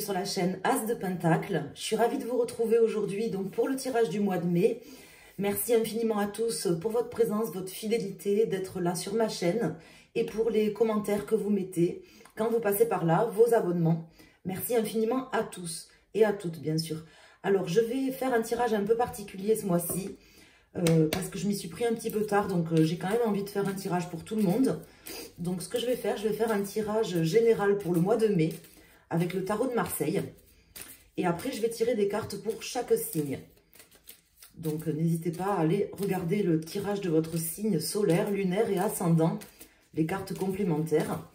sur la chaîne As de Pentacle. Je suis ravie de vous retrouver aujourd'hui donc pour le tirage du mois de mai. Merci infiniment à tous pour votre présence, votre fidélité, d'être là sur ma chaîne et pour les commentaires que vous mettez quand vous passez par là, vos abonnements. Merci infiniment à tous et à toutes bien sûr. Alors je vais faire un tirage un peu particulier ce mois-ci parce que je m'y suis pris un petit peu tard, donc j'ai quand même envie de faire un tirage pour tout le monde. Donc ce que je vais faire un tirage général pour le mois de mai avec le tarot de Marseille. Et après, je vais tirer des cartes pour chaque signe. Donc, n'hésitez pas à aller regarder le tirage de votre signe solaire, lunaire et ascendant, les cartes complémentaires,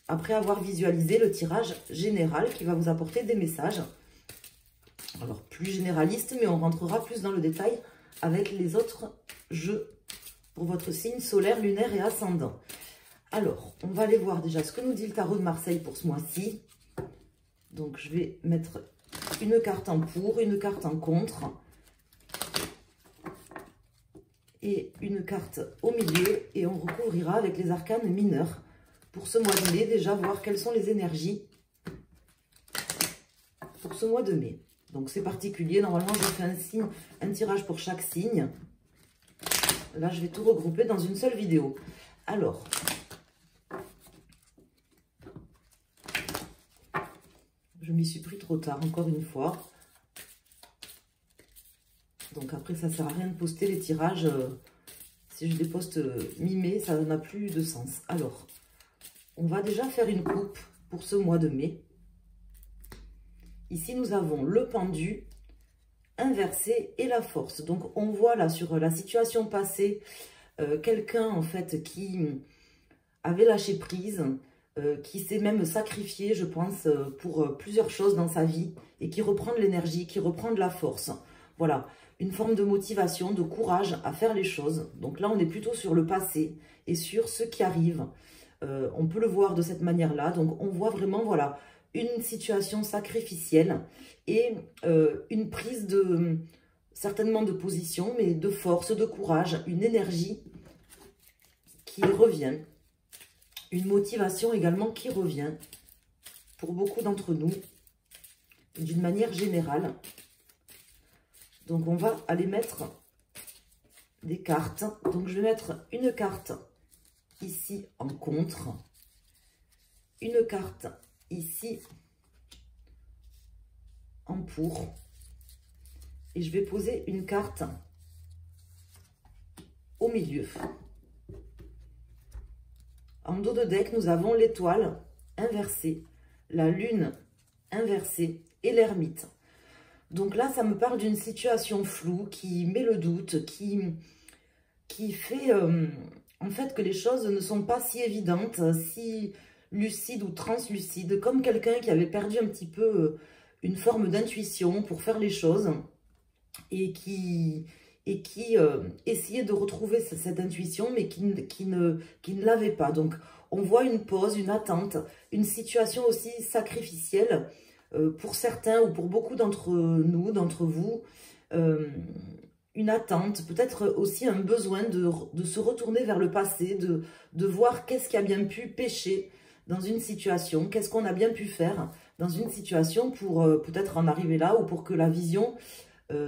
après avoir visualisé le tirage général qui va vous apporter des messages. Alors, plus généraliste, mais on rentrera plus dans le détail avec les autres jeux pour votre signe solaire, lunaire et ascendant. Alors, on va aller voir déjà ce que nous dit le tarot de Marseille pour ce mois-ci. Donc, je vais mettre une carte en pour, une carte en contre et une carte au milieu. Et on recouvrira avec les arcanes mineurs pour ce mois de mai. Déjà, voir quelles sont les énergies pour ce mois de mai. Donc, c'est particulier. Normalement, je fais un tirage pour chaque signe. Là, je vais tout regrouper dans une seule vidéo. Alors... je m'y suis pris trop tard, encore une fois. Donc après, ça ne sert à rien de poster les tirages. Si je les poste mi-mai, ça n'a plus de sens. Alors, on va déjà faire une coupe pour ce mois de mai. Ici, nous avons le pendu, inversé et la force. Donc, on voit là sur la situation passée, quelqu'un en fait qui avait lâché prise, qui s'est même sacrifié, je pense, pour plusieurs choses dans sa vie et qui reprend de l'énergie, qui reprend de la force. Voilà, une forme de motivation, de courage à faire les choses. Donc là, on est plutôt sur le passé et sur ce qui arrive. On peut le voir de cette manière-là. Donc, on voit vraiment, voilà, une situation sacrificielle et une prise de, certainement de position, mais de force, de courage, une énergie qui revient. Une motivation également qui revient pour beaucoup d'entre nous, d'une manière générale. Donc, on va aller mettre des cartes. Donc, je vais mettre une carte ici en contre, une carte ici en pour, et je vais poser une carte au milieu. En dos de deck, nous avons l'étoile inversée, la lune inversée et l'ermite. Donc là, ça me parle d'une situation floue qui met le doute, qui fait en fait que les choses ne sont pas si évidentes, si lucides ou translucides, comme quelqu'un qui avait perdu un petit peu une forme d'intuition pour faire les choses et qui essayait de retrouver cette intuition, mais qui ne l'avait pas. Donc, on voit une pause, une attente, une situation aussi sacrificielle pour certains ou pour beaucoup d'entre nous, d'entre vous, une attente, peut-être aussi un besoin de se retourner vers le passé, de voir qu'est-ce qui a bien pu pécher dans une situation, qu'est-ce qu'on a bien pu faire dans une situation pour peut-être en arriver là ou pour que la vision...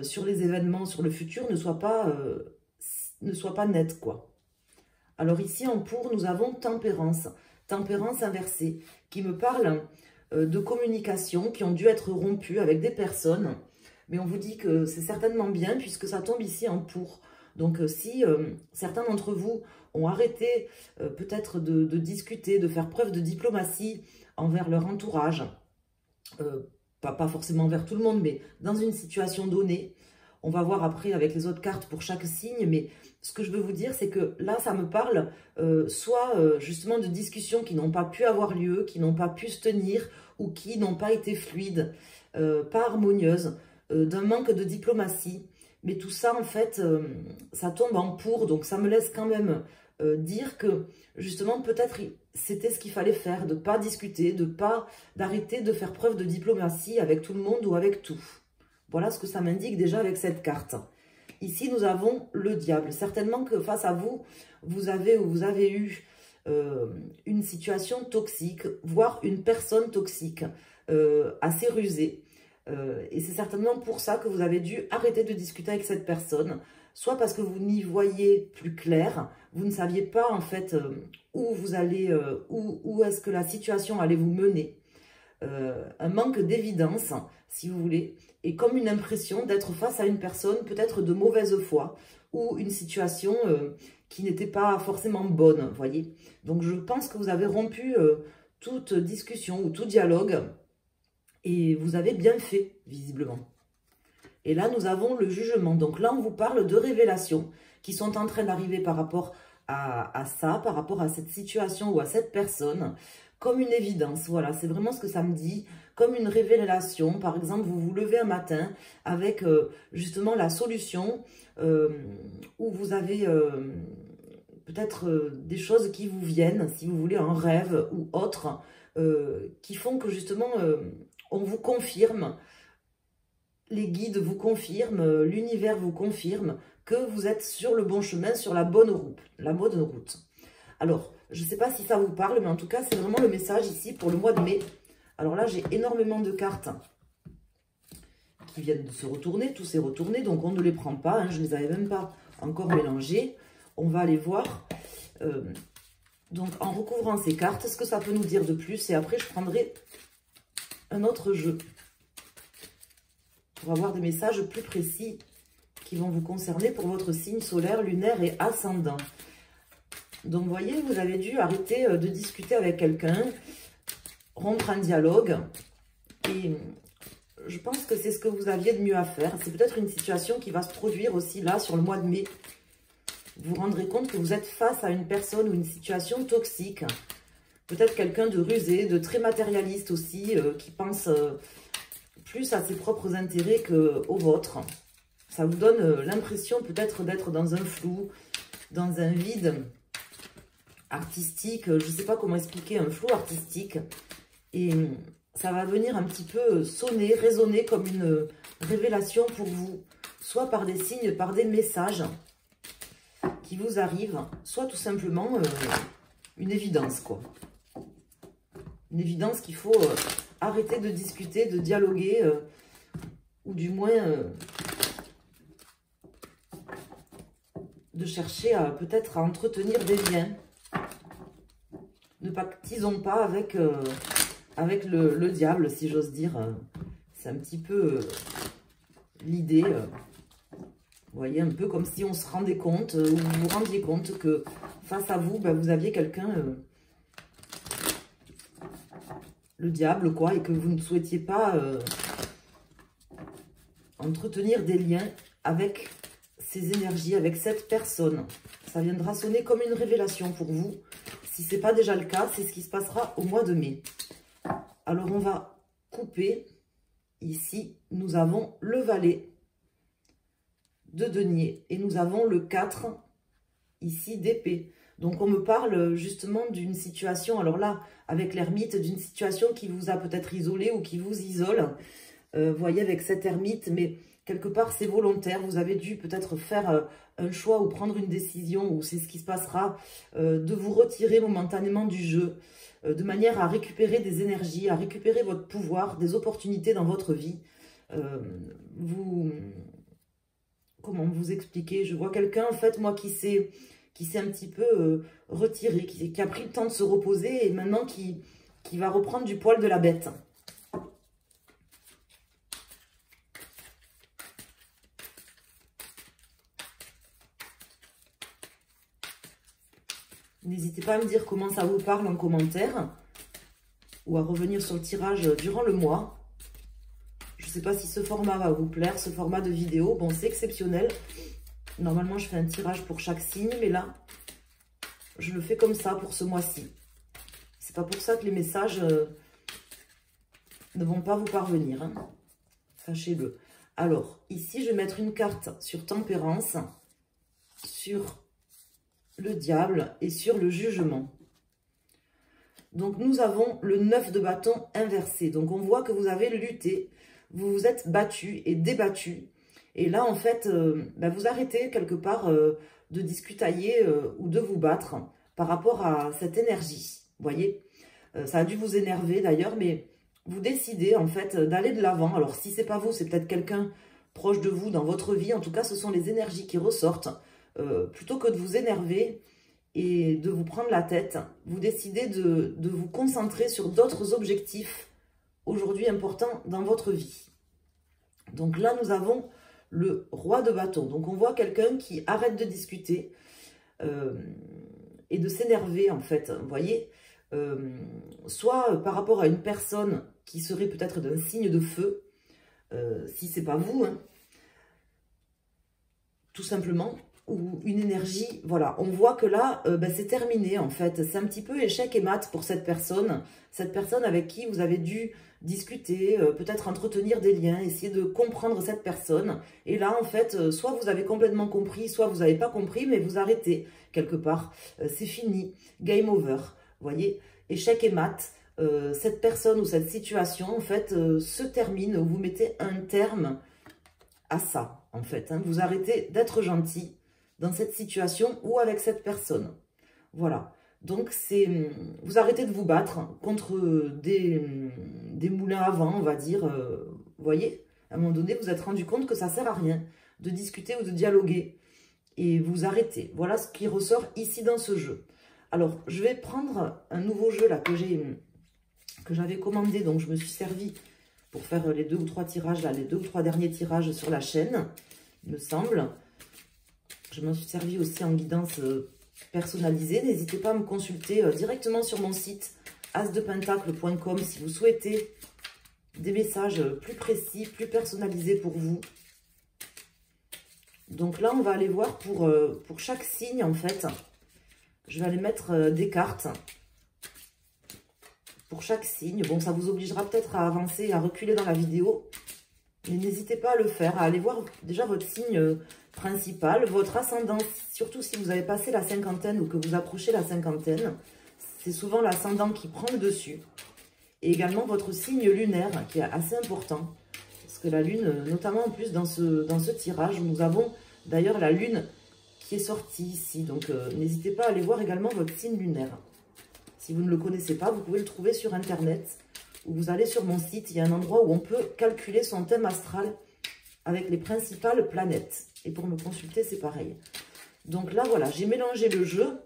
sur les événements, sur le futur, ne soit pas nette, quoi. Alors ici, en pour, nous avons tempérance. Tempérance inversée, qui me parle de communication qui ont dû être rompues avec des personnes. Mais on vous dit que c'est certainement bien, puisque ça tombe ici en pour. Donc si certains d'entre vous ont arrêté peut-être de discuter, de faire preuve de diplomatie envers leur entourage, pas forcément vers tout le monde, mais dans une situation donnée. On va voir après avec les autres cartes pour chaque signe, mais ce que je veux vous dire, c'est que là, ça me parle soit justement de discussions qui n'ont pas pu avoir lieu, qui n'ont pas pu se tenir, ou qui n'ont pas été fluides, pas harmonieuses, d'un manque de diplomatie. Mais tout ça, en fait, ça tombe en pour, donc ça me laisse quand même dire que, justement, peut-être c'était ce qu'il fallait faire, de ne pas discuter, d'arrêter de faire preuve de diplomatie avec tout le monde ou avec tout. Voilà ce que ça m'indique déjà avec cette carte. Ici, nous avons le diable. Certainement que face à vous, vous avez eu une situation toxique, voire une personne toxique. assez rusé. Et c'est certainement pour ça que vous avez dû arrêter de discuter avec cette personne, soit parce que vous n'y voyez plus clair, vous ne saviez pas en fait où vous allez, où est-ce que la situation allait vous mener. Un manque d'évidence, si vous voulez, et comme une impression d'être face à une personne peut-être de mauvaise foi, ou une situation qui n'était pas forcément bonne, voyez. Donc je pense que vous avez rompu toute discussion ou tout dialogue, et vous avez bien fait, visiblement. Et là, nous avons le jugement. Donc là, on vous parle de révélations qui sont en train d'arriver par rapport à ça, par rapport à cette situation ou à cette personne, comme une évidence. Voilà, c'est vraiment ce que ça me dit, comme une révélation. Par exemple, vous vous levez un matin avec justement la solution où vous avez peut-être des choses qui vous viennent, si vous voulez, un rêve ou autre, qui font que justement, on vous confirme, les guides vous confirment, l'univers vous confirme que vous êtes sur le bon chemin, sur la bonne route. Alors, je ne sais pas si ça vous parle, mais en tout cas, c'est vraiment le message ici pour le mois de mai. Alors là, j'ai énormément de cartes qui viennent de se retourner, tout s'est retourné, donc on ne les prend pas, hein, je ne les avais même pas encore mélangées. On va aller voir, donc en recouvrant ces cartes, ce que ça peut nous dire de plus, et après je prendrai un autre jeu pour avoir des messages plus précis qui vont vous concerner pour votre signe solaire, lunaire et ascendant. Donc, vous voyez, vous avez dû arrêter de discuter avec quelqu'un, rompre un dialogue. Et je pense que c'est ce que vous aviez de mieux à faire. C'est peut-être une situation qui va se produire aussi là, sur le mois de mai. Vous vous rendrez compte que vous êtes face à une personne ou une situation toxique. Peut-être quelqu'un de rusé, de très matérialiste aussi, qui pense plus à ses propres intérêts qu'aux vôtres. Ça vous donne l'impression peut-être d'être dans un flou, dans un vide artistique, je ne sais pas comment expliquer, un flou artistique, et ça va venir un petit peu sonner, résonner comme une révélation pour vous, soit par des signes, par des messages qui vous arrivent, soit tout simplement une évidence, quoi. Une évidence qu'il faut arrêter de discuter, de dialoguer, ou du moins de chercher peut-être à entretenir des liens. Ne pactisons pas avec, avec le diable, si j'ose dire. C'est un petit peu l'idée. Vous voyez, un peu comme si on se rendait compte, ou vous vous rendiez compte que face à vous, ben, vous aviez quelqu'un, le diable, quoi, et que vous ne souhaitiez pas entretenir des liens avec ces énergies, avec cette personne. Ça viendra sonner comme une révélation pour vous. Si ce n'est pas déjà le cas, c'est ce qui se passera au mois de mai. Alors, on va couper. Ici, nous avons le valet de denier et nous avons le 4 ici d'épée. Donc, on me parle justement d'une situation, alors là, avec l'ermite, d'une situation qui vous a peut-être isolé ou qui vous isole. Vous voyez, avec cette ermite, mais quelque part, c'est volontaire. Vous avez dû peut-être faire un choix ou prendre une décision, ou c'est ce qui se passera, de vous retirer momentanément du jeu, de manière à récupérer des énergies, à récupérer votre pouvoir, des opportunités dans votre vie. Comment vous expliquer? Je vois quelqu'un, en fait, moi, qui s'est un petit peu retiré, qui a pris le temps de se reposer et maintenant qui va reprendre du poil de la bête. N'hésitez pas à me dire comment ça vous parle en commentaire ou à revenir sur le tirage durant le mois. Je ne sais pas si ce format va vous plaire, ce format de vidéo. Bon, c'est exceptionnel. Normalement, je fais un tirage pour chaque signe, mais là, je le fais comme ça pour ce mois-ci. C'est pas pour ça que les messages ne vont pas vous parvenir, hein. Sachez-le. Alors, ici, je vais mettre une carte sur Tempérance, sur le diable et sur le jugement. Donc, nous avons le 9 de bâton inversé. Donc, on voit que vous avez lutté, vous vous êtes battu et débattu. Et là, en fait, vous arrêtez quelque part de discutailler ou de vous battre par rapport à cette énergie. Vous voyez, ça a dû vous énerver d'ailleurs, mais vous décidez en fait d'aller de l'avant. Alors si c'est pas vous, c'est peut-être quelqu'un proche de vous dans votre vie. En tout cas, ce sont les énergies qui ressortent. Plutôt que de vous énerver et de vous prendre la tête, vous décidez de vous concentrer sur d'autres objectifs aujourd'hui importants dans votre vie. Donc là, nous avons le roi de bâton. Donc on voit quelqu'un qui arrête de discuter et de s'énerver en fait, vous voyez, soit par rapport à une personne qui serait peut-être d'un signe de feu, si c'est pas vous, hein, tout simplement, ou une énergie, voilà, on voit que là, c'est terminé en fait, c'est un petit peu échec et mat pour cette personne avec qui vous avez dû discuter, peut-être entretenir des liens, essayer de comprendre cette personne, et là en fait, soit vous avez complètement compris, soit vous n'avez pas compris, mais vous arrêtez quelque part, c'est fini, game over, vous voyez, échec et mat, cette personne ou cette situation en fait se termine, vous mettez un terme à ça en fait, hein. Vous arrêtez d'être gentil dans cette situation ou avec cette personne. Voilà. Donc, vous arrêtez de vous battre contre des moulins à vent, on va dire. Vous voyez, à un moment donné, vous êtes rendu compte que ça ne sert à rien de discuter ou de dialoguer. Et vous arrêtez. Voilà ce qui ressort ici dans ce jeu. Alors, je vais prendre un nouveau jeu là que j'avais commandé. Donc, je me suis servi pour faire les 2 ou 3 tirages, là, les 2 ou 3 derniers tirages sur la chaîne, il me semble. Je m'en suis servi aussi en guidance personnalisée. N'hésitez pas à me consulter directement sur mon site asdepentacle.com si vous souhaitez des messages plus précis, plus personnalisés pour vous. Donc là, on va aller voir pour chaque signe, en fait. Je vais aller mettre des cartes pour chaque signe. Bon, ça vous obligera peut-être à avancer, à reculer dans la vidéo. Mais n'hésitez pas à le faire, à aller voir déjà votre signe principal, votre ascendant, surtout si vous avez passé la cinquantaine ou que vous approchez la cinquantaine. C'est souvent l'ascendant qui prend le dessus. Et également votre signe lunaire qui est assez important. Parce que la lune, notamment en plus dans ce tirage, nous avons d'ailleurs la lune qui est sortie ici. Donc n'hésitez pas à aller voir également votre signe lunaire. Si vous ne le connaissez pas, vous pouvez le trouver sur internet. Ou vous allez sur mon site, il y a un endroit où on peut calculer son thème astral avec les principales planètes. Et pour me consulter, c'est pareil. Donc là, voilà, j'ai mélangé le jeu.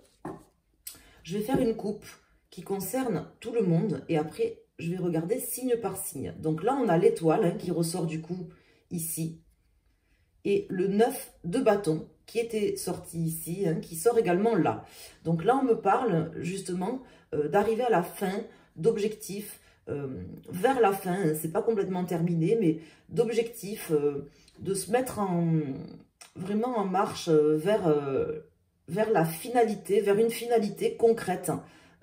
Je vais faire une coupe qui concerne tout le monde. Et après, je vais regarder signe par signe. Donc là, on a l'étoile hein, qui ressort du coup ici. Et le 9 de bâton qui était sorti ici, hein, qui sort également là. Donc là, on me parle justement d'arriver à la fin d'objectifs. Vers la fin, c'est pas complètement terminé, mais d'objectifs, de se mettre vraiment en marche vers la finalité, vers une finalité concrète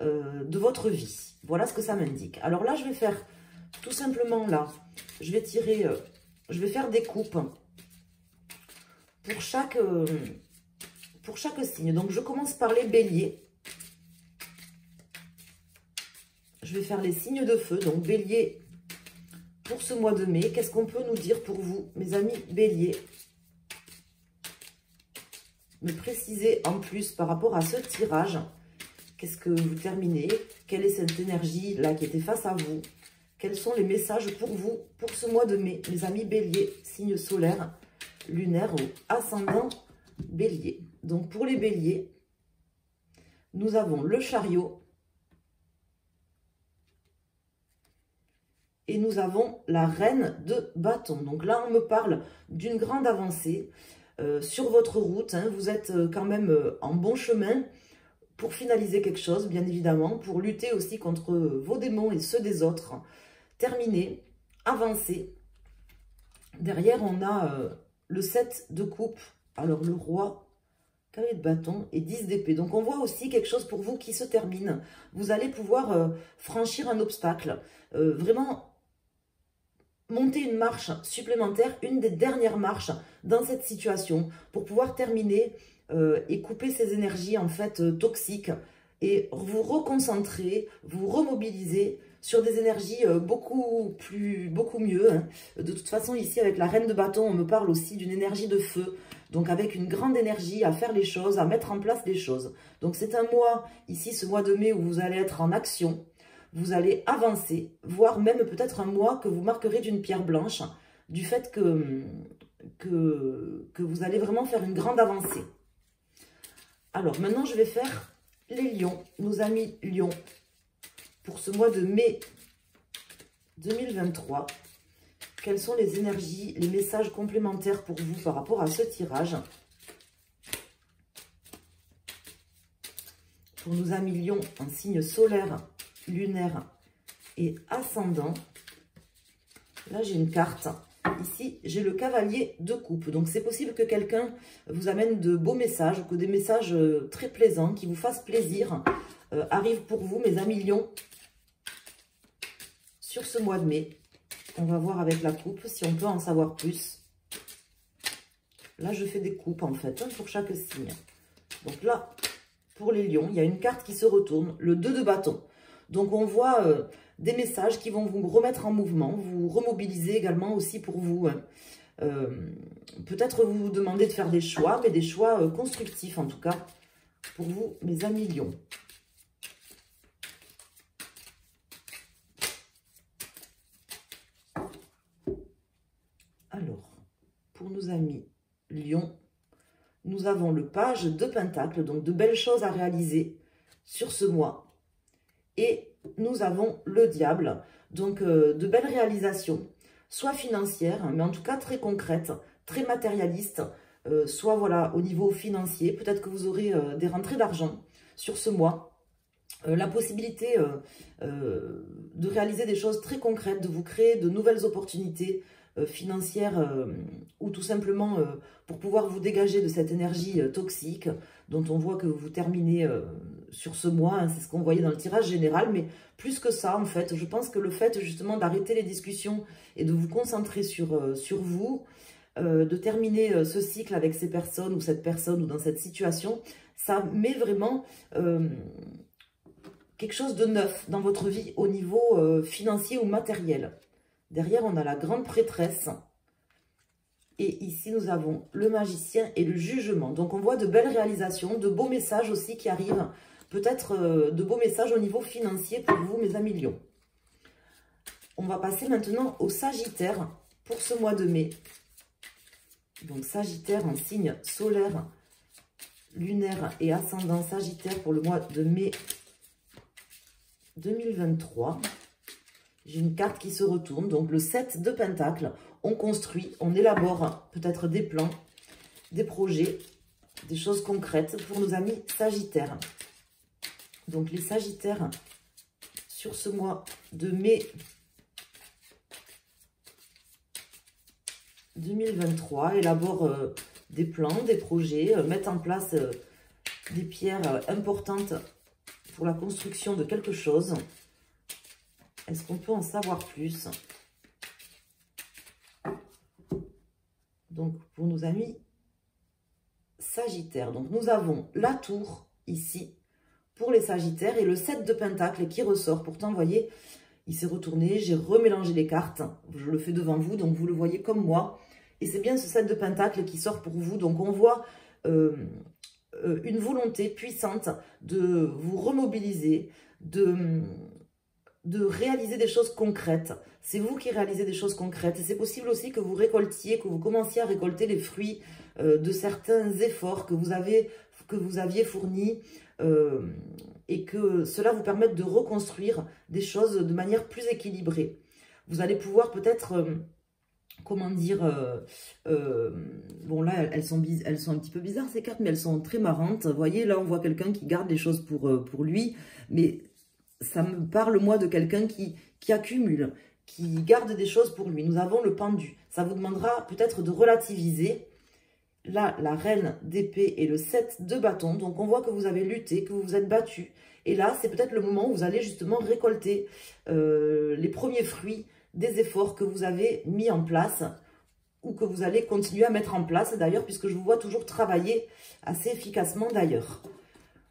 de votre vie. Voilà ce que ça m'indique. Alors là, je vais faire tout simplement là, je vais tirer, je vais faire des coupes pour chaque signe. Donc je commence par les béliers. Je vais faire les signes de feu, donc bélier pour ce mois de mai. Qu'est-ce qu'on peut nous dire pour vous, mes amis béliers? Me préciser en plus par rapport à ce tirage. Qu'est-ce que vous terminez? Quelle est cette énergie-là qui était face à vous? Quels sont les messages pour vous pour ce mois de mai, mes amis béliers? Signe solaire, lunaire ou ascendant bélier. Donc pour les béliers, nous avons le chariot. Et nous avons la reine de bâton. Donc là, on me parle d'une grande avancée sur votre route. Hein. Vous êtes quand même en bon chemin pour finaliser quelque chose, bien évidemment. Pour lutter aussi contre vos démons et ceux des autres. Terminer, avancer. Derrière, on a le 7 de coupe. Alors, le roi, cavalier de bâton et 10 d'épée. Donc, on voit aussi quelque chose pour vous qui se termine. Vous allez pouvoir franchir un obstacle. Vraiment monter une marche supplémentaire, une des dernières marches dans cette situation pour pouvoir terminer et couper ces énergies en fait toxiques et vous reconcentrer, vous remobiliser sur des énergies beaucoup mieux. Hein. De toute façon, ici, avec la reine de bâton, on me parle aussi d'une énergie de feu. Donc, avec une grande énergie à faire les choses, à mettre en place les choses. Donc, c'est un mois, ici, ce mois de mai, où vous allez être en action vous allez avancer, voire même peut-être un mois que vous marquerez d'une pierre blanche, du fait que vous allez vraiment faire une grande avancée. Alors maintenant, je vais faire les lions, nos amis lions, pour ce mois de mai 2023. Quelles sont les énergies, les messages complémentaires pour vous par rapport à ce tirage? Pour nos amis lions en signe solaire, lunaire et ascendant. Là, j'ai une carte. Ici, j'ai le cavalier de coupe. Donc, c'est possible que quelqu'un vous amène de beaux messages, ou que des messages très plaisants, qui vous fassent plaisir, arrivent pour vous, mes amis lions, sur ce mois de mai. On va voir avec la coupe si on peut en savoir plus. Là, je fais des coupes, en fait, pour chaque signe. Donc là, pour les lions, il y a une carte qui se retourne, le 2 de bâton. Donc, on voit des messages qui vont vous remettre en mouvement, vous remobiliser également aussi pour vous. Peut-être vous demander de faire des choix, mais des choix constructifs en tout cas, pour vous, mes amis lions. Alors, pour nos amis lions, nous avons le page de Pentacle, donc de belles choses à réaliser sur ce mois. Et nous avons le diable, donc de belles réalisations, soit financières, mais en tout cas très concrètes, très matérialistes, soit voilà au niveau financier. Peut-être que vous aurez des rentrées d'argent sur ce mois. La possibilité de réaliser des choses très concrètes, de vous créer de nouvelles opportunités financières ou tout simplement pour pouvoir vous dégager de cette énergie toxique dont on voit que vous terminez sur ce mois, hein, c'est ce qu'on voyait dans le tirage général, mais plus que ça en fait, je pense que le fait justement d'arrêter les discussions et de vous concentrer sur vous, de terminer ce cycle avec ces personnes ou cette personne ou dans cette situation, ça met vraiment quelque chose de neuf dans votre vie au niveau financier ou matériel. Derrière, on a la grande prêtresse. Et ici, nous avons le magicien et le jugement. Donc, on voit de belles réalisations, de beaux messages aussi qui arrivent. Peut-être de beaux messages au niveau financier pour vous, mes amis lions. On va passer maintenant au Sagittaire pour ce mois de mai. Donc, Sagittaire en signe solaire, lunaire et ascendant Sagittaire pour le mois de mai 2023. J'ai une carte qui se retourne, donc le 7 de Pentacle. On construit, on élabore peut-être des plans, des projets, des choses concrètes pour nos amis Sagittaires. Donc les Sagittaires, sur ce mois de mai 2023, élaborent des plans, des projets, mettent en place des pierres importantes pour la construction de quelque chose. Est-ce qu'on peut en savoir plus? Donc, pour nos amis Sagittaires. Donc, nous avons la tour ici pour les Sagittaires et le 7 de Pentacle qui ressort. Pourtant, vous voyez, il s'est retourné. J'ai remélangé les cartes. Je le fais devant vous, donc vous le voyez comme moi. Et c'est bien ce 7 de Pentacle qui sort pour vous. Donc, on voit une volonté puissante de vous remobiliser, de réaliser des choses concrètes. C'est vous qui réalisez des choses concrètes. Et c'est possible aussi que vous récoltiez, que vous commenciez à récolter les fruits de certains efforts que vous aviez fournis et que cela vous permette de reconstruire des choses de manière plus équilibrée. Vous allez pouvoir peut-être, comment dire, bon là elles sont un petit peu bizarres ces cartes, mais elles sont très marrantes. Vous voyez, là on voit quelqu'un qui garde les choses pour lui, mais ça me parle, moi, de quelqu'un qui accumule, qui garde des choses pour lui. Nous avons le pendu. Ça vous demandera peut-être de relativiser. Là, la reine d'épée et le 7 de bâton. Donc, on voit que vous avez lutté, que vous vous êtes battu. Et là, c'est peut-être le moment où vous allez justement récolter les premiers fruits des efforts que vous avez mis en place ou que vous allez continuer à mettre en place, d'ailleurs, puisque je vous vois toujours travailler assez efficacement, d'ailleurs.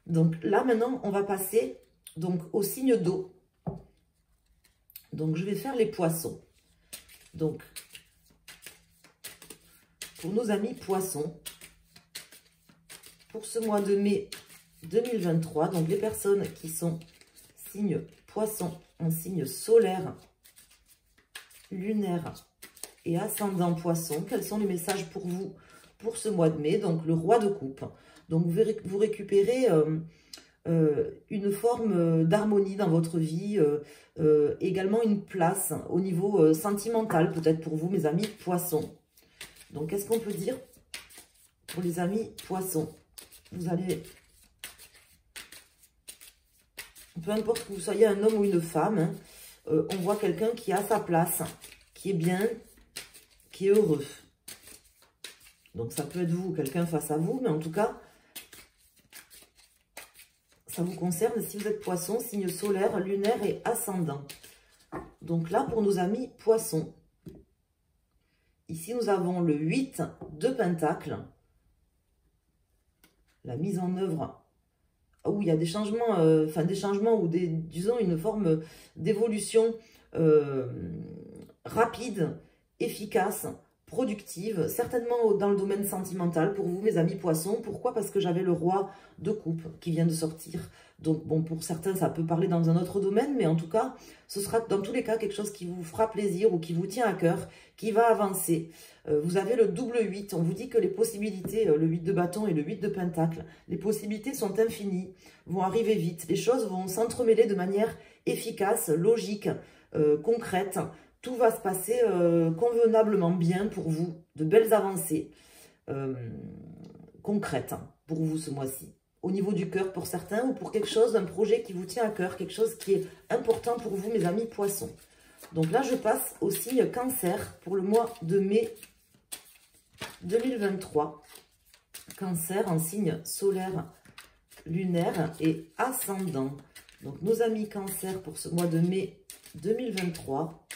Donc, là, maintenant, on va passer donc au signe d'eau. Donc, je vais faire les poissons. Donc, pour nos amis poissons, pour ce mois de mai 2023, donc les personnes qui sont signe Poisson, en signe solaire, lunaire et ascendant Poisson. Quels sont les messages pour vous pour ce mois de mai? Donc, le roi de coupe. Donc, vous récupérez une forme d'harmonie dans votre vie, également une place au niveau sentimental, peut-être pour vous, mes amis Poissons. Donc, qu'est-ce qu'on peut dire pour les amis Poissons? Vous allez, peu importe que vous soyez un homme ou une femme, hein, on voit quelqu'un qui a sa place, qui est bien, qui est heureux. Donc, ça peut être vous, quelqu'un face à vous, mais en tout cas, ça vous concerne si vous êtes Poisson, signe solaire, lunaire et ascendant. Donc là, pour nos amis Poissons, ici, nous avons le 8 de Pentacle. La mise en œuvre, où il y a des changements, ou disons une forme d'évolution rapide, efficace, productive, certainement dans le domaine sentimental pour vous, mes amis Poissons. Pourquoi? Parce que j'avais le roi de coupe qui vient de sortir. Donc, bon, pour certains, ça peut parler dans un autre domaine, mais en tout cas, ce sera dans tous les cas quelque chose qui vous fera plaisir ou qui vous tient à cœur, qui va avancer. Vous avez le double 8. On vous dit que les possibilités, le 8 de bâton et le 8 de pentacle, les possibilités sont infinies, vont arriver vite. Les choses vont s'entremêler de manière efficace, logique, concrète. Tout va se passer convenablement bien pour vous. De belles avancées concrètes pour vous ce mois-ci. Au niveau du cœur pour certains ou pour quelque chose, un projet qui vous tient à cœur, quelque chose qui est important pour vous, mes amis Poissons. Donc là, je passe au signe Cancer pour le mois de mai 2023. Cancer en signe solaire, lunaire et ascendant. Donc nos amis Cancer pour ce mois de mai 2023.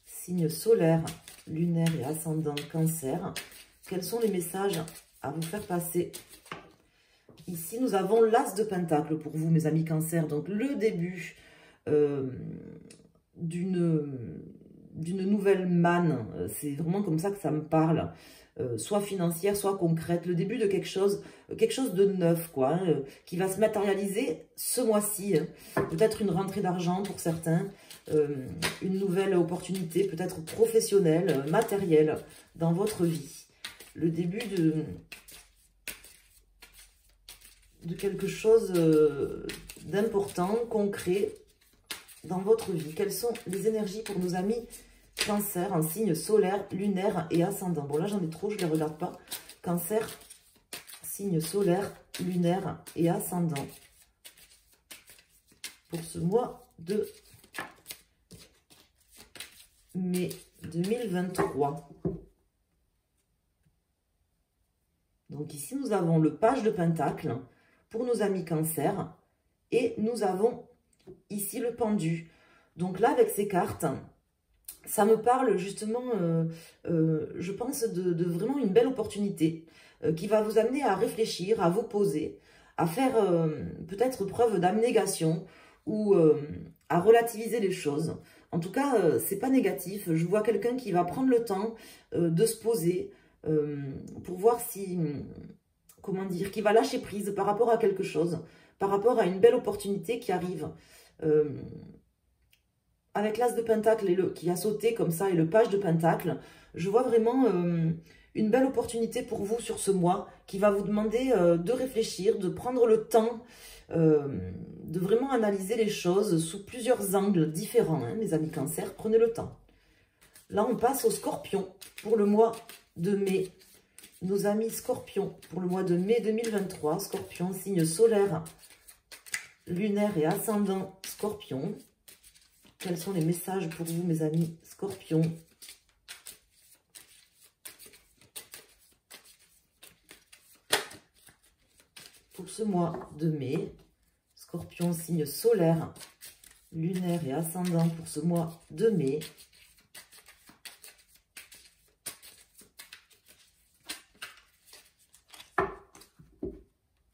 Signe solaire, lunaire et ascendant Cancer. Quels sont les messages à vous faire passer? Ici, nous avons l'As de Pentacle pour vous, mes amis Cancer. Donc, le début d'une nouvelle manne. C'est vraiment comme ça que ça me parle. Soit financière, soit concrète. Le début de quelque chose de neuf, quoi, hein, qui va se matérialiser ce mois-ci. Hein. Peut-être une rentrée d'argent pour certains. Une nouvelle opportunité, peut-être professionnelle, matérielle, dans votre vie. Le début de quelque chose d'important, concret dans votre vie. Quelles sont les énergies pour nos amis Cancer en signe solaire, lunaire et ascendant? Bon, là, j'en ai trop, je ne les regarde pas. Cancer, signe solaire, lunaire et ascendant. Pour ce mois de mai 2023. Donc ici, nous avons le page de Pentacle pour nos amis Cancer. Et nous avons ici le pendu. Donc là, avec ces cartes, ça me parle justement, je pense, de vraiment une belle opportunité qui va vous amener à réfléchir, à vous poser, à faire peut-être preuve d'abnégation ou à relativiser les choses. En tout cas, c'est pas négatif. Je vois quelqu'un qui va prendre le temps de se poser pour voir si, comment dire, qui va lâcher prise par rapport à quelque chose, par rapport à une belle opportunité qui arrive. Avec l'As de Pentacle qui a sauté comme ça et le page de Pentacle, je vois vraiment une belle opportunité pour vous sur ce mois qui va vous demander de réfléchir, de prendre le temps, de vraiment analyser les choses sous plusieurs angles différents, hein, mes amis Cancer, prenez le temps. Là, on passe au Scorpion pour le mois de mai. Nos amis Scorpions pour le mois de mai 2023. Scorpion, signe solaire, lunaire et ascendant Scorpion. Quels sont les messages pour vous, mes amis Scorpions? Pour ce mois de mai, Scorpion, signe solaire, lunaire et ascendant pour ce mois de mai.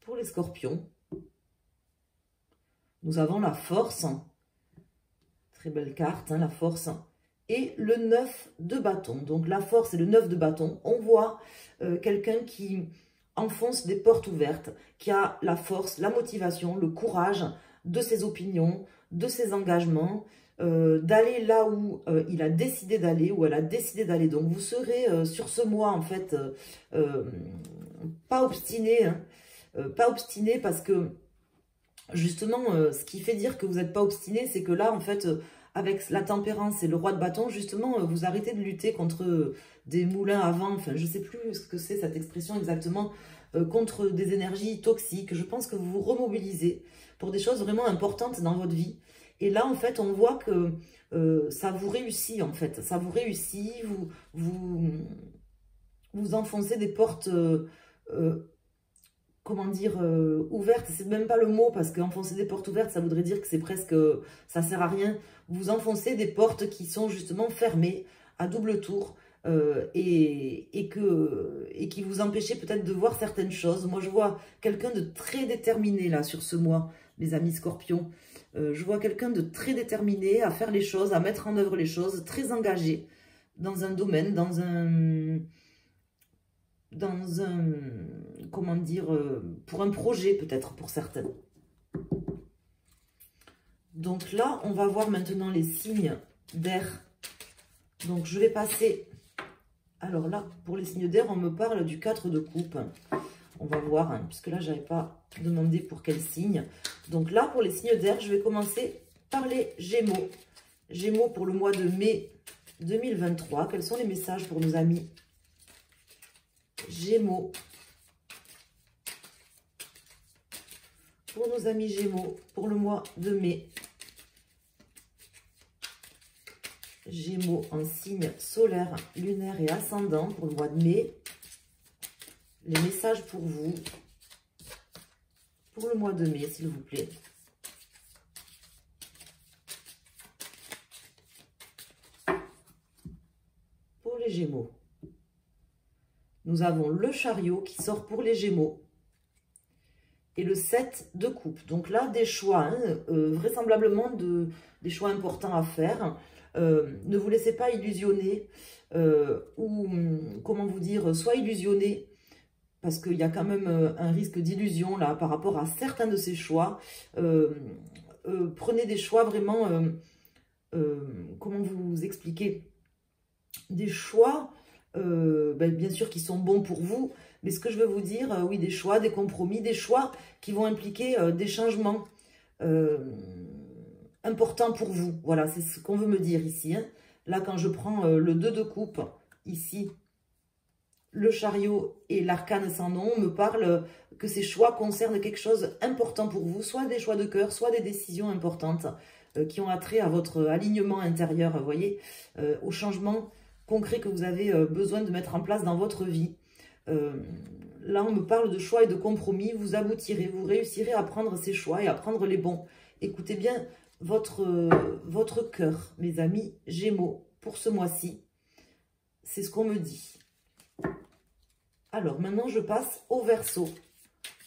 Pour les Scorpions, nous avons la force. Très belle carte, hein, la force. Et le 9 de bâton. Donc la force et le 9 de bâton. On voit quelqu'un qui enfonce des portes ouvertes, qui a la force, la motivation, le courage de ses opinions, de ses engagements, d'aller là où il a décidé d'aller, où elle a décidé d'aller. Donc vous serez sur ce mois en fait pas obstiné, hein, pas obstiné parce que justement ce qui fait dire que vous n'êtes pas obstiné, c'est que là en fait avec la tempérance et le roi de bâton, justement vous arrêtez de lutter contre des moulins à vent, enfin je sais plus ce que c'est cette expression exactement, contre des énergies toxiques. Je pense que vous vous remobilisez pour des choses vraiment importantes dans votre vie. Et là, en fait, on voit que ça vous réussit, en fait. Ça vous réussit, vous enfoncez des portes, comment dire, ouvertes. C'est même pas le mot, parce qu'enfoncer des portes ouvertes, ça voudrait dire que c'est presque, ça sert à rien. Vous enfoncez des portes qui sont justement fermées à double tour. Et qui vous empêchez peut-être de voir certaines choses. Moi, je vois quelqu'un de très déterminé là sur ce mois, mes amis Scorpions. Je vois quelqu'un de très déterminé à faire les choses, à mettre en œuvre les choses, très engagé dans un domaine, comment dire, pour un projet peut-être pour certains. Donc là, on va voir maintenant les signes d'air. Donc je vais passer... Alors là, pour les signes d'air, on me parle du 4 de coupe. On va voir, hein, puisque là, je n'avais pas demandé pour quel signe. Donc là, pour les signes d'air, je vais commencer par les Gémeaux. Gémeaux pour le mois de mai 2023. Quels sont les messages pour nos amis Gémeaux? Pour nos amis Gémeaux, pour le mois de mai. Gémeaux en signe solaire, lunaire et ascendant pour le mois de mai. Les messages pour vous, pour le mois de mai, s'il vous plaît. Pour les Gémeaux. Nous avons le chariot qui sort pour les Gémeaux. Et le 7 de coupe. Donc là, des choix, hein, vraisemblablement des choix importants à faire. Ne vous laissez pas illusionner ou, comment vous dire, soit illusionner, parce qu'il y a quand même un risque d'illusion là par rapport à certains de ces choix. Prenez des choix vraiment, comment vous expliquer, des choix, bien sûr qui sont bons pour vous, mais ce que je veux vous dire, oui, des choix, des compromis, des choix qui vont impliquer des changements importants pour vous. Voilà, c'est ce qu'on veut me dire ici. Hein. Là, quand je prends le 2 de coupe, ici, le chariot et l'arcane sans nom, on me parle que ces choix concernent quelque chose d'important pour vous, soit des choix de cœur, soit des décisions importantes qui ont attrait à votre alignement intérieur, vous voyez, au changement concret que vous avez besoin de mettre en place dans votre vie. Là, on me parle de choix et de compromis. Vous aboutirez, vous réussirez à prendre ces choix et à prendre les bons. Écoutez bien votre cœur, mes amis Gémeaux, pour ce mois-ci. C'est ce qu'on me dit. Alors, maintenant, je passe au Verseau.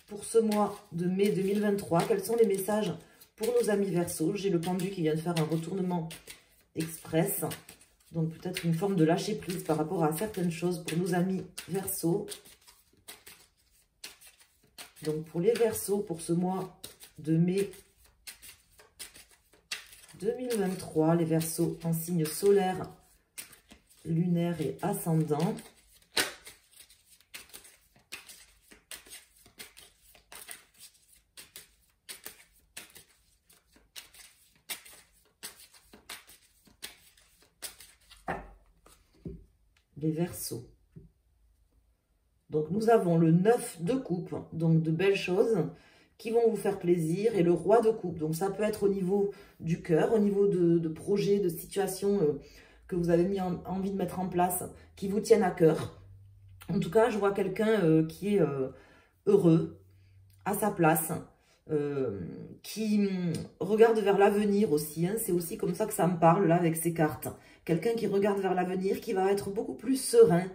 Pour ce mois de mai 2023, quels sont les messages pour nos amis Verseau? J'ai le pendu qui vient de faire un retournement express. Donc, peut-être une forme de lâcher prise par rapport à certaines choses pour nos amis Verseau. Donc, pour les Verseaux, pour ce mois de mai 2023, les Verseaux en signe solaire, lunaire et ascendant. Les Verseaux. Donc, nous avons le 9 de coupe, donc de belles choses qui vont vous faire plaisir, et le roi de coupe. Donc, ça peut être au niveau du cœur, au niveau de projets, de situations que vous avez envie de mettre en place, qui vous tiennent à cœur. En tout cas, je vois quelqu'un qui est heureux, à sa place, qui regarde vers l'avenir aussi. Hein. C'est aussi comme ça que ça me parle, là, avec ces cartes. Quelqu'un qui regarde vers l'avenir, qui va être beaucoup plus serein.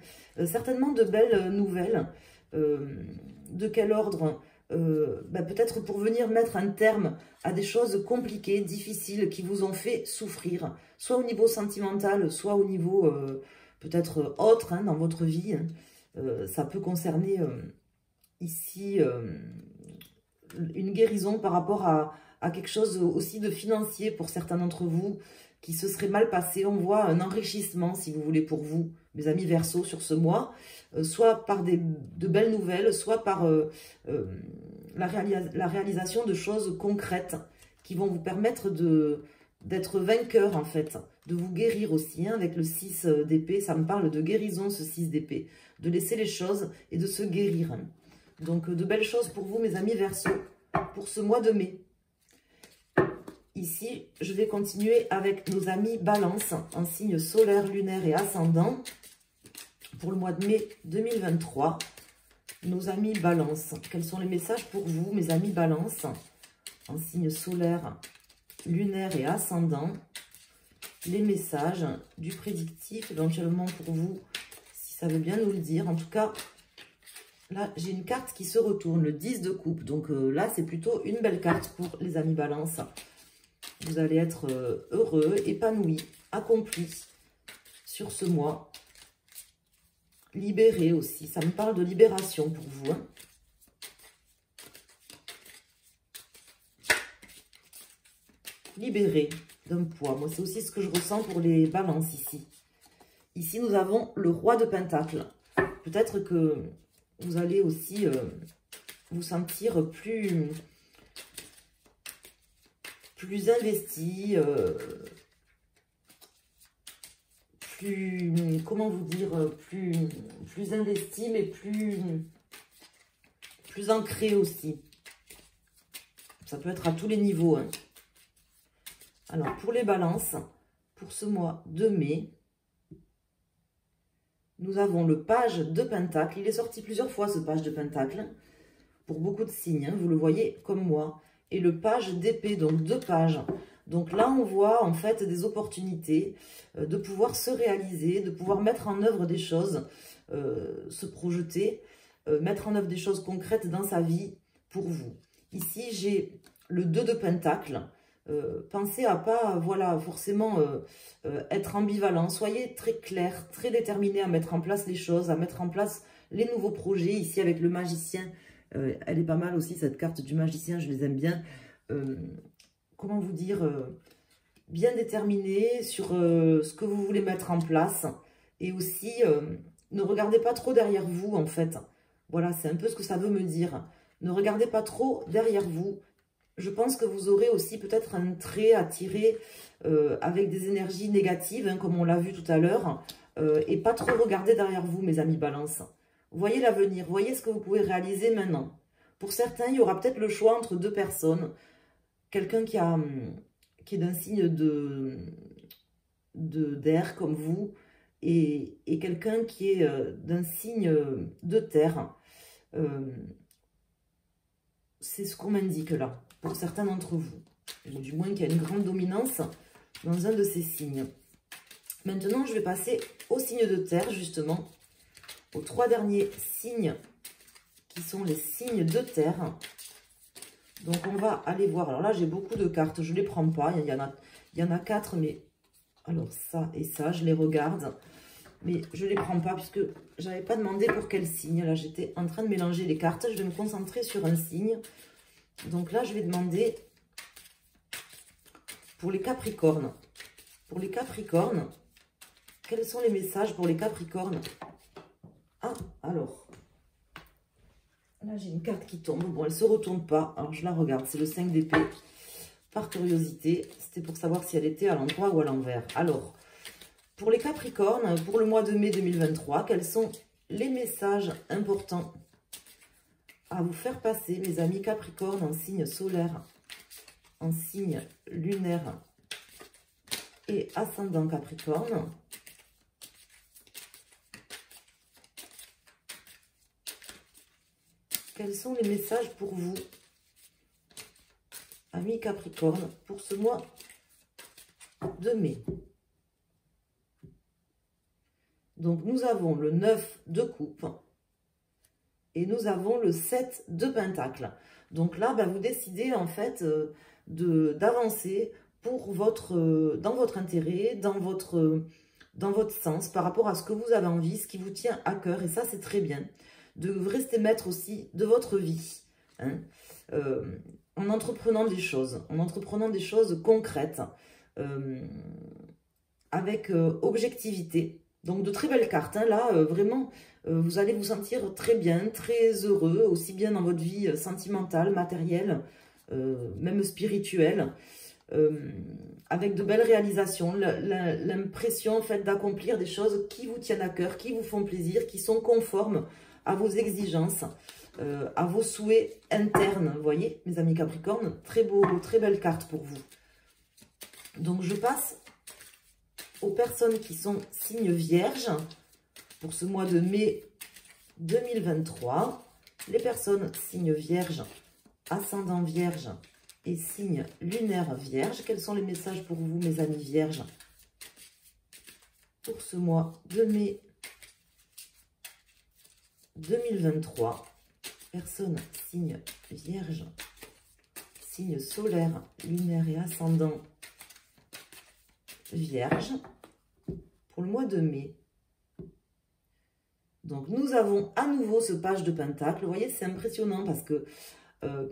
Certainement de belles nouvelles. De quel ordre? Peut-être pour venir mettre un terme à des choses compliquées, difficiles, qui vous ont fait souffrir. Soit au niveau sentimental, soit au niveau peut-être autre, hein, dans votre vie. Hein. Ça peut concerner ici... une guérison par rapport à à quelque chose aussi de financier pour certains d'entre vous qui se serait mal passé. On voit un enrichissement, si vous voulez, pour vous, mes amis Verseau, sur ce mois, soit par de belles nouvelles, soit par la réalisation de choses concrètes qui vont vous permettre d'être vainqueur, en fait, de vous guérir aussi, hein, avec le 6 d'épée. Ça me parle de guérison, ce 6 d'épée, de laisser les choses et de se guérir. Donc, de belles choses pour vous, mes amis Verseau, pour ce mois de mai. Ici, je vais continuer avec nos amis Balance, en signe solaire, lunaire et ascendant, pour le mois de mai 2023. Nos amis Balance, quels sont les messages pour vous, mes amis Balance, en signe solaire, lunaire et ascendant? Les messages du prédictif, éventuellement pour vous, si ça veut bien nous le dire. En tout cas, là, j'ai une carte qui se retourne, le 10 de coupe. Donc là, c'est plutôt une belle carte pour les amis Balance. Vous allez être heureux, épanoui, accompli sur ce mois. Libéré aussi. Ça me parle de libération pour vous. Hein. Libéré d'un poids. Moi, c'est aussi ce que je ressens pour les balances ici. Ici, nous avons le roi de Pentacle. Peut-être que vous allez aussi vous sentir plus investi, comment vous dire, plus investi, mais plus ancré aussi. Ça peut être à tous les niveaux. Hein. Alors, pour les balances, pour ce mois de mai, nous avons le page de Pentacle. Il est sorti plusieurs fois, ce page de Pentacle, pour beaucoup de signes. Hein, vous le voyez comme moi. Et le page d'épée, donc 2 pages. Donc là, on voit en fait des opportunités de pouvoir se réaliser, de pouvoir mettre en œuvre des choses, se projeter, mettre en œuvre des choses concrètes dans sa vie pour vous. Ici, j'ai le 2 de Pentacle. Pensez à pas, voilà, forcément être ambivalent. Soyez très clair, très déterminé à mettre en place les choses, à mettre en place les nouveaux projets. Ici, avec le magicien, elle est pas mal aussi, cette carte du magicien, je les aime bien. Comment vous dire, bien déterminé sur ce que vous voulez mettre en place. Et aussi, ne regardez pas trop derrière vous, en fait. Voilà, c'est un peu ce que ça veut me dire. Ne regardez pas trop derrière vous. Je pense que vous aurez aussi peut-être un trait à tirer avec des énergies négatives, hein, comme on l'a vu tout à l'heure. Et pas trop regarder derrière vous, mes amis Balance. Voyez l'avenir, voyez ce que vous pouvez réaliser maintenant. Pour certains, il y aura peut-être le choix entre 2 personnes. Quelqu'un qui est d'un signe d'air comme vous et quelqu'un qui est d'un signe de terre. C'est ce qu'on m'indique là, pour certains d'entre vous. Ou du moins qu'il y a une grande dominance dans un de ces signes. Maintenant, je vais passer au signe de terre, justement. Aux 3 derniers signes qui sont les signes de terre. Donc, on va aller voir. Alors là, j'ai beaucoup de cartes. Je ne les prends pas. Il y en a 4, mais... Alors, ça et ça, je les regarde. Mais je ne les prends pas puisque je n'avais pas demandé pour quel signe. Là, j'étais en train de mélanger les cartes. Je vais me concentrer sur un signe. Donc là, je vais demander pour les Capricornes. Pour les Capricornes, quels sont les messages pour les Capricornes? Ah, alors... Là, j'ai une carte qui tombe. Bon, elle ne se retourne pas. Alors, je la regarde. C'est le 5 d'épée. Par curiosité, c'était pour savoir si elle était à l'endroit ou à l'envers. Alors, pour les Capricornes, pour le mois de mai 2023, quels sont les messages importants à vous faire passer, mes amis Capricornes, en signe solaire, en signe lunaire et ascendant Capricorne? Quels sont les messages pour vous, amis Capricorne, pour ce mois de mai? Donc, nous avons le 9 de coupe et nous avons le 7 de pentacle. Donc là, vous décidez en fait d'avancer pour dans votre intérêt, dans votre sens, par rapport à ce que vous avez envie, ce qui vous tient à cœur. Et ça, c'est très bien. De rester maître aussi de votre vie. Hein. en entreprenant des choses concrètes, avec objectivité. Donc de très belles cartes, hein, là, vraiment, vous allez vous sentir très bien, très heureux, aussi bien dans votre vie sentimentale, matérielle, même spirituelle, avec de belles réalisations, l'impression en fait d'accomplir des choses qui vous tiennent à cœur, qui vous font plaisir, qui sont conformes à vos exigences, à vos souhaits internes. Vous voyez, mes amis Capricorne, très beau, très belle carte pour vous. Donc je passe aux personnes qui sont signes vierges pour ce mois de mai 2023. Les personnes signes vierges, ascendant vierge et signe lunaire vierge. Quels sont les messages pour vous, mes amis vierges, pour ce mois de mai 2023? Personnes signe vierge, signe solaire, lunaire et ascendant vierge pour le mois de mai. Donc nous avons à nouveau ce page de pentacle. Vous voyez, c'est impressionnant parce que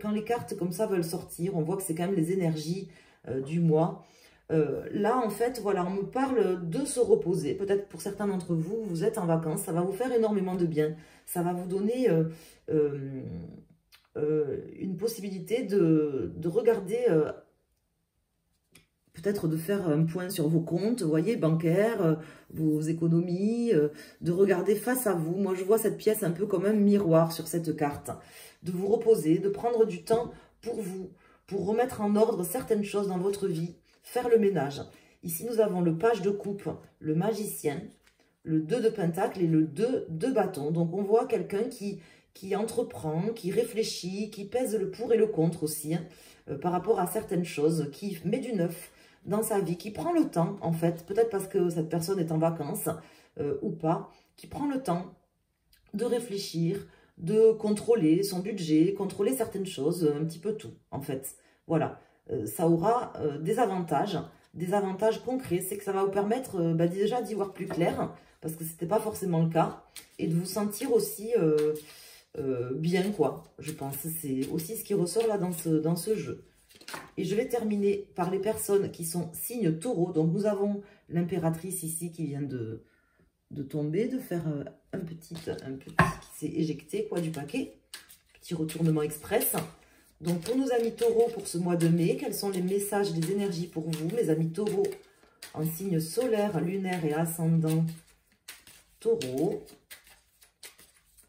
quand les cartes comme ça veulent sortir, on voit que c'est quand même les énergies du mois. Là, en fait, voilà, on me parle de se reposer. Peut-être pour certains d'entre vous, vous êtes en vacances, ça va vous faire énormément de bien. Ça va vous donner une possibilité de regarder, peut-être de faire un point sur vos comptes, vous voyez, bancaires, vos économies, de regarder face à vous. Moi, je vois cette pièce un peu comme un miroir sur cette carte. De vous reposer, de prendre du temps pour vous, pour remettre en ordre certaines choses dans votre vie, faire le ménage. Ici, nous avons le page de coupe, le magicien, le 2 de pentacle et le 2 de bâton. Donc, on voit quelqu'un qui entreprend, qui réfléchit, qui pèse le pour et le contre aussi, hein, par rapport à certaines choses, qui met du neuf dans sa vie, qui prend le temps, en fait, peut-être parce que cette personne est en vacances ou pas, qui prend le temps de réfléchir, de contrôler son budget, contrôler certaines choses, un petit peu tout, en fait. Voilà, ça aura des avantages concrets. C'est que ça va vous permettre déjà d'y voir plus clair, parce que ce n'était pas forcément le cas, et de vous sentir aussi bien, quoi, je pense. C'est aussi ce qui ressort là dans ce jeu. Et je vais terminer par les personnes qui sont signes taureau. Donc nous avons l'impératrice ici qui vient de tomber, de faire un petit qui s'est éjecté quoi du paquet. Petit retournement express. Donc pour nos amis taureaux pour ce mois de mai, quels sont les messages, les énergies pour vous, mes amis taureaux, en signe solaire, lunaire et ascendant taureau?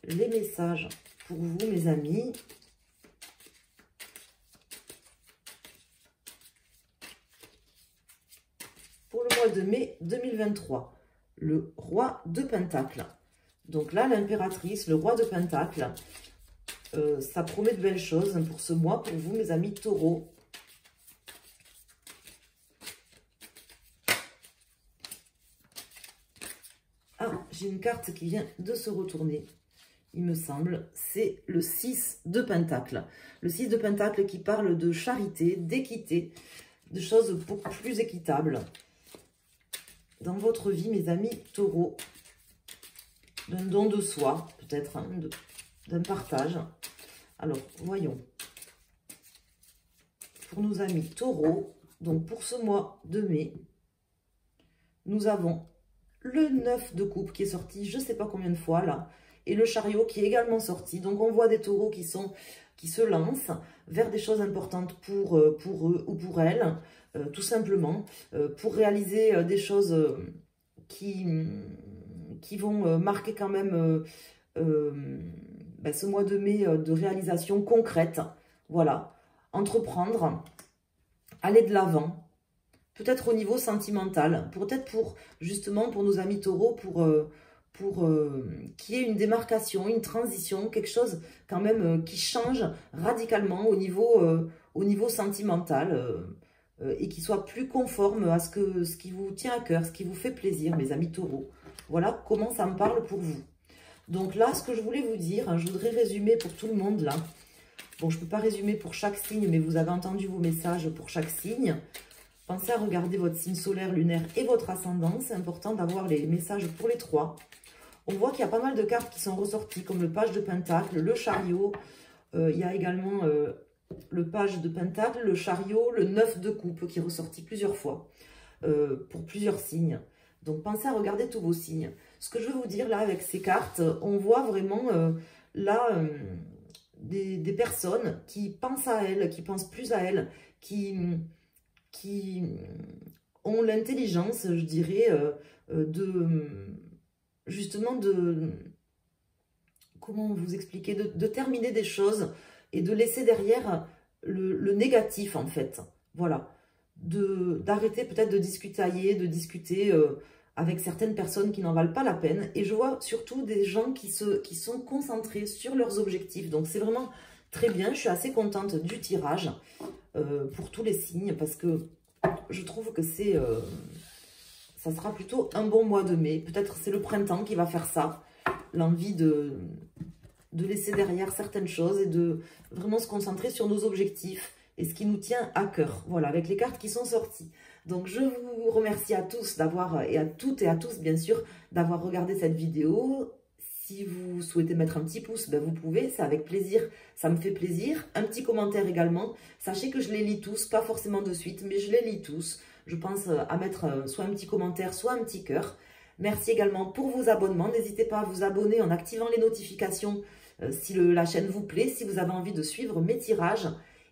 Les messages pour vous, mes amis. Pour le mois de mai 2023, le roi de pentacle. Donc là, l'impératrice, le roi de pentacle, ça promet de belles choses pour ce mois, pour vous, mes amis taureaux. Ah, j'ai une carte qui vient de se retourner, il me semble. C'est le 6 de pentacle. Le 6 de pentacle qui parle de charité, d'équité, de choses beaucoup plus équitables dans votre vie, mes amis taureaux, d'un don de soi, peut-être, hein, d'un partage. Alors, voyons. Pour nos amis taureaux, donc pour ce mois de mai, nous avons le 9 de coupe qui est sorti, je ne sais pas combien de fois là, et le chariot qui est également sorti. Donc, on voit des taureaux qui se lancent vers des choses importantes pour eux ou pour elles, tout simplement, pour réaliser des choses qui vont marquer quand même ce mois de mai de réalisation concrète. Voilà, entreprendre, aller de l'avant, peut-être au niveau sentimental, peut-être justement pour nos amis taureaux, pour qu'il y ait une démarcation, une transition, quelque chose quand même qui change radicalement au niveau sentimental et qui soit plus conforme à ce qui vous tient à cœur, ce qui vous fait plaisir, mes amis taureaux. Voilà comment ça me parle pour vous. Donc là, ce que je voulais vous dire, hein, je voudrais résumer pour tout le monde là. Bon, je ne peux pas résumer pour chaque signe, mais vous avez entendu vos messages pour chaque signe. Pensez à regarder votre signe solaire, lunaire et votre ascendant. C'est important d'avoir les messages pour les trois. On voit qu'il y a pas mal de cartes qui sont ressorties, comme le page de pentacle, le chariot. Il y a également le page de pentacle, le chariot, le 9 de coupe qui est ressorti plusieurs fois pour plusieurs signes. Donc pensez à regarder tous vos signes. Ce que je veux vous dire là avec ces cartes, on voit vraiment là des personnes qui pensent à elles, qui pensent plus à elles, qui ont l'intelligence, je dirais, justement comment vous expliquer, de terminer des choses et de laisser derrière le négatif en fait. Voilà. D'arrêter peut-être de discutailler, de discuter avec certaines personnes qui n'en valent pas la peine. Et je vois surtout des gens qui sont concentrés sur leurs objectifs. Donc c'est vraiment très bien. Je suis assez contente du tirage pour tous les signes parce que je trouve que ça sera plutôt un bon mois de mai. Peut-être c'est le printemps qui va faire ça. L'envie de laisser derrière certaines choses et de vraiment se concentrer sur nos objectifs et ce qui nous tient à cœur. Voilà, avec les cartes qui sont sorties. Donc, je vous remercie à tous et à toutes et à tous, bien sûr, d'avoir regardé cette vidéo. Si vous souhaitez mettre un petit pouce, ben vous pouvez, c'est avec plaisir, ça me fait plaisir. Un petit commentaire également. Sachez que je les lis tous, pas forcément de suite, mais je les lis tous. Je pense à mettre soit un petit commentaire, soit un petit cœur. Merci également pour vos abonnements. N'hésitez pas à vous abonner en activant les notifications si la chaîne vous plaît, si vous avez envie de suivre mes tirages.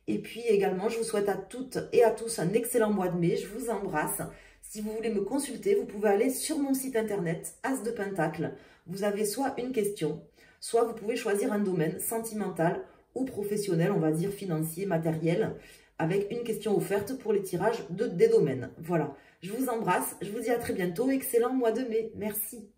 Et puis également, je vous souhaite à toutes et à tous un excellent mois de mai. Je vous embrasse. Si vous voulez me consulter, vous pouvez aller sur mon site internet As de Pentacle. Vous avez soit une question, soit vous pouvez choisir un domaine sentimental ou professionnel, on va dire financier, matériel, avec une question offerte pour les tirages des domaines. Voilà, je vous embrasse, je vous dis à très bientôt. Excellent mois de mai. Merci.